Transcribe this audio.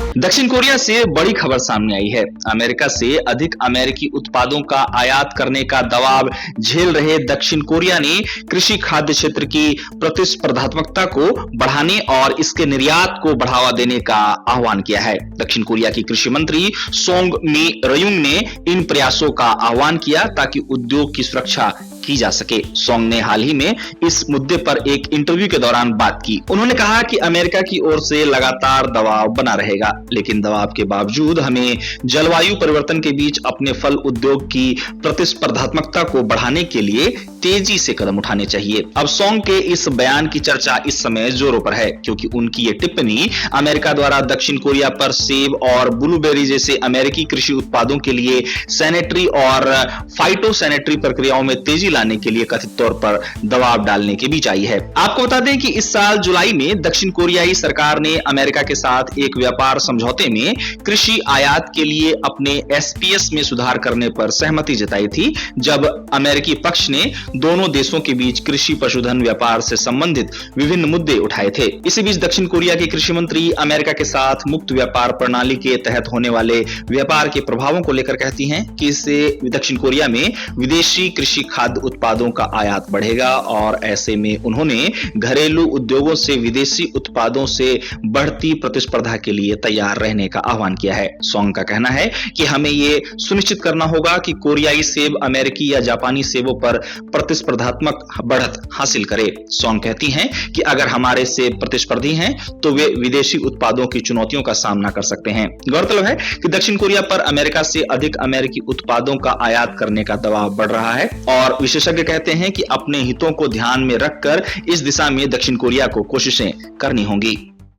दक्षिण कोरिया से बड़ी खबर सामने आई है। अमेरिका से अधिक अमेरिकी उत्पादों का आयात करने का दबाव झेल रहे दक्षिण कोरिया ने कृषि खाद्य क्षेत्र की प्रतिस्पर्धात्मकता को बढ़ाने और इसके निर्यात को बढ़ावा देने का आह्वान किया है। दक्षिण कोरिया की कृषि मंत्री सोंग मी रयुंग ने इन प्रयासों का आह्वान किया ताकि उद्योग की सुरक्षा की जा सके। सोंग ने हाल ही में इस मुद्दे पर एक इंटरव्यू के दौरान बात की। उन्होंने कहा कि अमेरिका की ओर से लगातार दबाव बना रहेगा, लेकिन दबाव के बावजूद हमें जलवायु परिवर्तन के बीच अपने फल उद्योग की प्रतिस्पर्धात्मकता को बढ़ाने के लिए तेजी से कदम उठाने चाहिए। अब सोंग के इस बयान की चर्चा इस समय जोरों पर है, क्योंकि उनकी ये टिप्पणी अमेरिका द्वारा दक्षिण कोरिया पर सेब और ब्लूबेरी जैसे अमेरिकी कृषि उत्पादों के लिए सैनिटरी और फाइटोसैनिटरी प्रक्रियाओं में तेजी लाने के लिए कथित तौर पर दबाव डालने के बीच आई है। आपको बता दें कि इस साल जुलाई में दक्षिण कोरियाई सरकार ने अमेरिका के साथ एक व्यापार समझौते में कृषि आयात के लिए अपने एसपीएस में सुधार करने पर सहमति जताई थी, जब अमेरिकी पक्ष ने दोनों देशों के बीच कृषि पशुधन व्यापार से संबंधित विभिन्न मुद्दे उठाए थे। इसी बीच दक्षिण कोरिया की कृषि मंत्री अमेरिका के साथ मुक्त व्यापार प्रणाली के तहत होने वाले व्यापार के प्रभावों को लेकर कहती हैं कि इससे दक्षिण कोरिया में विदेशी कृषि खाद्य उत्पादों का आयात बढ़ेगा और ऐसे में उन्होंने घरेलू उद्योगों से विदेशी उत्पादों से बढ़ती प्रतिस्पर्धा के लिए तैयार रहने का आह्वान किया है। सोंग का कहना है कि हमें यह सुनिश्चित करना होगा कि कोरियाई सेब अमेरिकी या जापानी सेबों पर प्रतिस्पर्धात्मक बढ़त हासिल करे। सोंग कहती हैं कि अगर हमारे सेब प्रतिस्पर्धी हैं तो वे विदेशी उत्पादों की चुनौतियों का सामना कर सकते हैं। गौरतलब है कि दक्षिण कोरिया पर अमेरिका से अधिक अमेरिकी उत्पादों का आयात करने का दबाव बढ़ रहा है और विशेषज्ञ कहते हैं कि अपने हितों को ध्यान में रखकर इस दिशा में दक्षिण कोरिया को कोशिशें करनी होंगी।